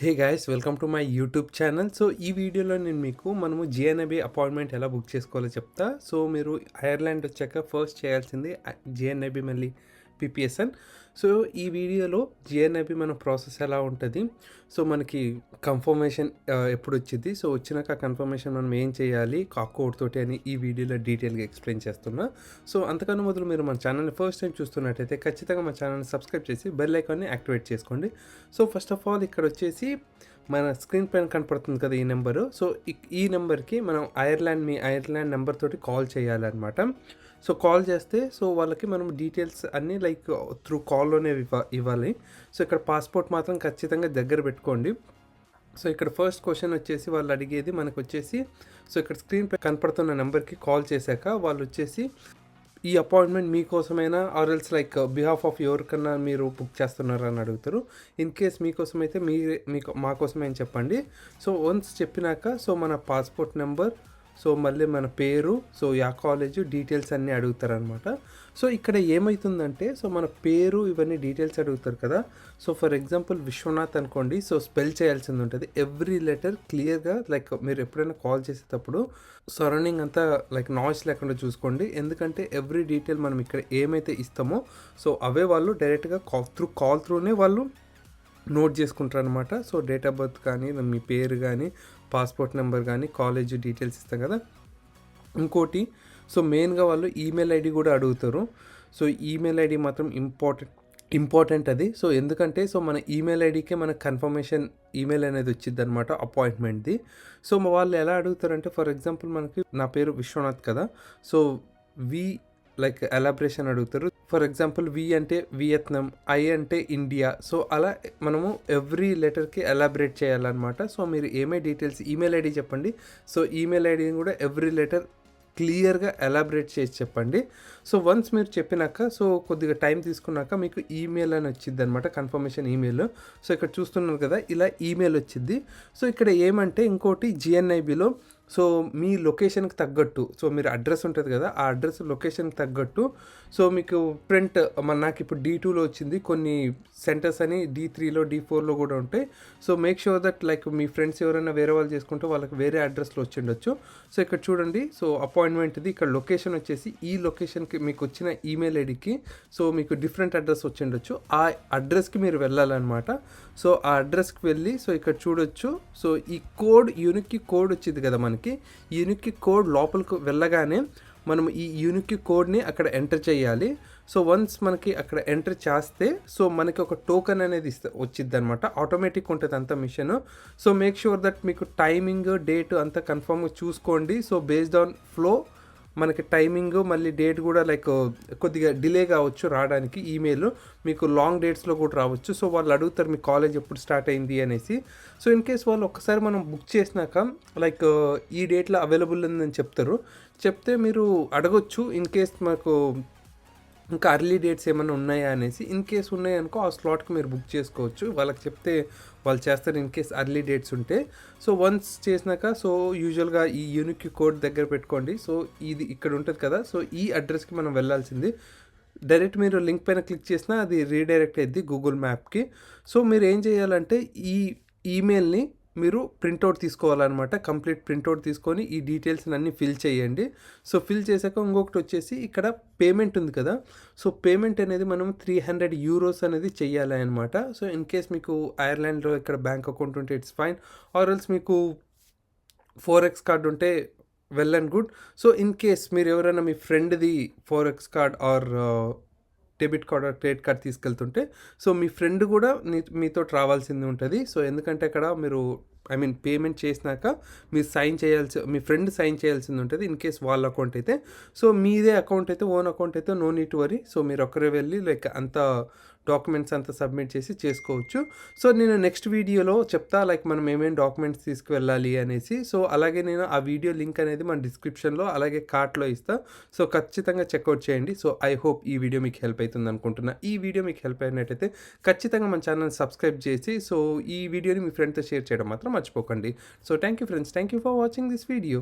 Hey guys welcome to my YouTube channel. So ఈ వీడియోలో నేను మీకు మనము జిఎన్ఐబి అపాయింట్మెంట్ ఎలా బుక్ చేసుకోవాలో చెప్తా. సో మీరు ఐర్లాండ్ వచ్చాక ఫస్ట్ చేయాల్సింది జిఎన్ఐబి మళ్ళీ పిపిఎస్ఎన్. సో ఈ వీడియోలో జిఎన్ఐబి మన ప్రాసెస్ ఎలా ఉంటుంది, సో మనకి కన్ఫర్మేషన్ ఎప్పుడు వచ్చింది, సో వచ్చినాక కన్ఫర్మేషన్ మనం ఏం చేయాలి ఆ కోడ్ తోటి అని ఈ వీడియోలో డీటెయిల్గా ఎక్స్ప్లెయిన్ చేస్తున్నా. సో అంతకన్నా మొదలు మీరు మన ఛానల్ని ఫస్ట్ టైం చూస్తున్నట్టయితే ఖచ్చితంగా మా ఛానల్ని సబ్స్క్రైబ్ చేసి బెల్ ఐకాన్ని యాక్టివేట్ చేసుకోండి. సో ఫస్ట్ ఆఫ్ ఆల్ ఇక్కడ వచ్చేసి మన స్క్రీన్ పైన కనపడుతుంది కదా ఈ నెంబరు. సో ఈ నెంబర్కి మనం మీ ఐర్లాండ్ నెంబర్ తోటి కాల్ చేయాలన్నమాట. సో కాల్ చేస్తే సో వాళ్ళకి మనం డీటెయిల్స్ అన్నీ లైక్ త్రూ కాల్లోనే ఇవ్వాలి. సో ఇక్కడ పాస్పోర్ట్ మాత్రం ఖచ్చితంగా దగ్గర పెట్టుకోండి. సో ఇక్కడ ఫస్ట్ క్వశ్చన్ వచ్చేసి వాళ్ళు అడిగేది మనకు వచ్చేసి, సో ఇక్కడ స్క్రీన్ పై కనపడుతున్న నెంబర్కి కాల్ చేశాక వాళ్ళు వచ్చేసి ఈ అపాయింట్మెంట్ మీకోసమైనా or else like behalf of ఎవరికన్నా మీరు బుక్ చేస్తున్నారని అడుగుతారు. ఇన్ కేస్ మీకోసం అయితే మా కోసమే అని చెప్పండి. సో వన్స్ చెప్పినాక సో మన పాస్పోర్ట్ నెంబర్, సో మళ్ళీ మన పేరు, సో యా కాలేజ్ డీటెయిల్స్ అన్నీ అడుగుతారనమాట. సో ఇక్కడ ఏమవుతుందంటే సో మన పేరు ఇవన్నీ డీటెయిల్స్ అడుగుతారు కదా. సో ఫర్ ఎగ్జాంపుల్ విశ్వనాథ్ అనుకోండి, సో స్పెల్ చేయాల్సింది ఉంటుంది ఎవ్రీ లెటర్ క్లియర్గా. లైక్ మీరు ఎప్పుడైనా కాల్ చేసేటప్పుడు సరౌండింగ్ అంతా లైక్ నాయిస్ లేకుండా చూసుకోండి. ఎందుకంటే ఎవ్రీ డీటెయిల్ మనం ఇక్కడ ఏమైతే ఇస్తామో సో అవే వాళ్ళు డైరెక్ట్గా కాల్ త్రూనే వాళ్ళు నోట్ చేసుకుంటారు అనమాట. సో డేట్ ఆఫ్ బర్త్ కానీ మీ పేరు కానీ పాస్పోర్ట్ నెంబర్ కానీ కాలేజ్ డీటెయిల్స్ ఇస్తాం కదా. ఇంకోటి సో మెయిన్గా వాళ్ళు ఈమెయిల్ ఐడి కూడా అడుగుతారు. సో ఈమెయిల్ ఐడి మాత్రం ఇంపార్టెంట్ అది. సో ఎందుకంటే సో మన ఈమెయిల్ ఐడికే మనకు కన్ఫర్మేషన్ ఈమెయిల్ అనేది వచ్చింది అనమాట అపాయింట్మెంట్ది. సో వాళ్ళు ఎలా అడుగుతారంటే ఫర్ ఎగ్జాంపుల్ మనకి నా పేరు విశ్వనాథ్ కదా, సో వి లైక్ ఎలాబరేషన్ అడుగుతారు. ఫర్ ఎగ్జాంపుల్ వి అంటే వియత్నాం, ఐ అంటే ఇండియా. సో అలా మనము ఎవ్రీ లెటర్కి ఎలాబరేట్ చేయాలన్నమాట. సో మీరు ఏమే డీటెయిల్స్ ఈమెయిల్ ఐడి చెప్పండి. సో ఈమెయిల్ ఐడిని కూడా ఎవ్రీ లెటర్ క్లియర్గా ఎలాబరేట్ చేసి చెప్పండి. సో వన్స్ మీరు చెప్పినాక సో కొద్దిగా టైం తీసుకున్నాక మీకు ఈమెయిల్ అని వచ్చింది అనమాట, కన్ఫర్మేషన్ ఈమెయిల్. సో ఇక్కడ చూస్తున్నారు కదా ఇలా ఈమెయిల్ వచ్చింది. సో ఇక్కడ ఏమంటే ఇంకోటి జిఎన్ఐబిలో సో మీ లొకేషన్కి తగ్గట్టు, సో మీరు అడ్రస్ ఉంటుంది కదా ఆ అడ్రస్ లొకేషన్కి తగ్గట్టు సో మీకు ప్రింట్ నాకు ఇప్పుడు D2లో వచ్చింది, కొన్ని సెంటర్స్ అని D3లో D4లో కూడా ఉంటాయి. So make sure that like me friends ఎవరైనా వేరే వాళ్ళు చేసుకుంటే వాళ్ళకి వేరే అడ్రస్లో వచ్చిండొచ్చు. సో ఇక్కడ చూడండి సో అపాయింట్మెంట్ది ఇక్కడ లొకేషన్ వచ్చేసి ఈ లొకేషన్కి మీకు వచ్చిన ఈమెయిల్ ఐడికి సో మీకు డిఫరెంట్ అడ్రస్ వచ్చిండొచ్చు. ఆ అడ్రస్కి మీరు వెళ్ళాలన్నమాట. సో ఆ అడ్రస్కి వెళ్ళి సో ఇక్కడ చూడొచ్చు. సో ఈ కోడ్ యూనిక్ కోడ్ వచ్చింది కదా మనకి, ఈ యూనిక్ కోడ్ లోపలికి వెళ్ళగానే మనం ఈ యూనిక్ కోడ్ని అక్కడ ఎంటర్ చేయాలి. సో వన్స్ మనకి అక్కడ ఎంటర్ చేస్తే సో మనకి ఒక టోకెన్ అనేది వచ్చింది అనమాట. ఆటోమేటిక్ ఉంటుంది అంత machine. So make sure that మీకు టైమింగ్ డేట్ అంతా కన్ఫర్మ్గా చూసుకోండి. సో బేస్డ్ ఆన్ ఫ్లో మనకి టైమింగ్ మళ్ళీ డేట్ కూడా లైక్ కొద్దిగా డిలే కావచ్చు రావడానికి. ఈమెయిల్ మీకు లాంగ్ డేట్స్లో కూడా రావచ్చు. సో వాళ్ళు అడుగుతారు మీ కాలేజ్ ఎప్పుడు స్టార్ట్ అయింది అనేసి. సో ఇన్ కేస్ వాళ్ళు ఒక్కసారి మనం బుక్ చేసినాక లైక్ ఈ డేట్లో అవైలబుల్ ఉందని చెప్తే మీరు అడగొచ్చు ఇన్ కేస్ మాకు ఇంకా అర్లీ డేట్స్ ఏమైనా ఉన్నాయా అనేసి. ఇన్ కేస్ ఉన్నాయనుకో ఆ స్లాట్కి మీరు బుక్ చేసుకోవచ్చు. వాళ్ళకి చెప్తే వాళ్ళు చేస్తారు ఇన్ కేస్ అర్లీ డేట్స్ ఉంటే. సో వన్స్ చేసినాక సో యూజువల్గా ఈ యూనిక్ కోడ్ దగ్గర పెట్టుకోండి. సో ఇది ఇక్కడ ఉంటుంది కదా, సో ఈ అడ్రస్కి మనం వెళ్ళాల్సింది. డైరెక్ట్ మీరు లింక్ పైన క్లిక్ చేసినా అది రీడైరెక్ట్ అయ్యిద్ది గూగుల్ మ్యాప్కి. సో మీరు ఏం చేయాలంటే ఈ ఈమెయిల్ని మీరు ప్రింట్అవుట్ తీసుకోవాలన్నమాట. కంప్లీట్ ప్రింట్అవుట్ తీసుకొని ఈ డీటెయిల్స్ అన్నీ ఫిల్ చేయండి. సో ఫిల్ చేశాక ఇంకొకటి వచ్చేసి ఇక్కడ పేమెంట్ ఉంది కదా, సో పేమెంట్ అనేది మనం €300 అనేది చెయ్యాలి అనమాట. సో ఇన్ కేస్ మీకు ఐర్లాండ్లో ఇక్కడ బ్యాంక్ అకౌంట్ ఉంటే ఇట్స్ ఫైన్, ఆర్ ఎల్స్ మీకు 4X కార్డ్ ఉంటే well and good. So in case మీరు ఎవరైనా మీ ఫ్రెండ్ది 4X card or debit card or credit card తీసుకెళ్తుంటే సో మీ ఫ్రెండ్ కూడా మీతో రావాల్సింది ఉంటుంది. సో ఎందుకంటే అక్కడ మీరు పేమెంట్ చేసినాక మీరు మీ ఫ్రెండ్ సైన్ చేయాల్సింది ఉంటుంది ఇన్ కేస్ వాళ్ళ అకౌంట్ అయితే. సో మీదే అకౌంట్ అయితే ఓన్ అకౌంట్ అయితే no need to worry. So మీరు ఒక్కరే వెళ్ళి లైక్ అంతా డాక్యుమెంట్స్ అంతా సబ్మిట్ చేసి చేసుకోవచ్చు. సో నేను నెక్స్ట్ వీడియోలో చెప్తా లైక్ మనం ఏమేమి డాక్యుమెంట్స్ తీసుకువెళ్ళాలి అనేసి. సో అలాగే నేను ఆ వీడియో లింక్ అనేది మన డిస్క్రిప్షన్లో అలాగే కార్ట్లో ఇస్తా. సో ఖచ్చితంగా చెక్అవుట్ చేయండి. సో ఐ హోప్ ఈ వీడియో మీకు హెల్ప్ అవుతుంది అనుకుంటున్నా. ఈ వీడియో మీకు హెల్ప్ అయినట్టయితే ఖచ్చితంగా మన ఛానల్ సబ్స్క్రైబ్ చేసి సో ఈ వీడియోని మీ ఫ్రెండ్తో షేర్ చేయడం మాత్రం మర్చిపోకండి. So thank you friends, thank you for watching this video.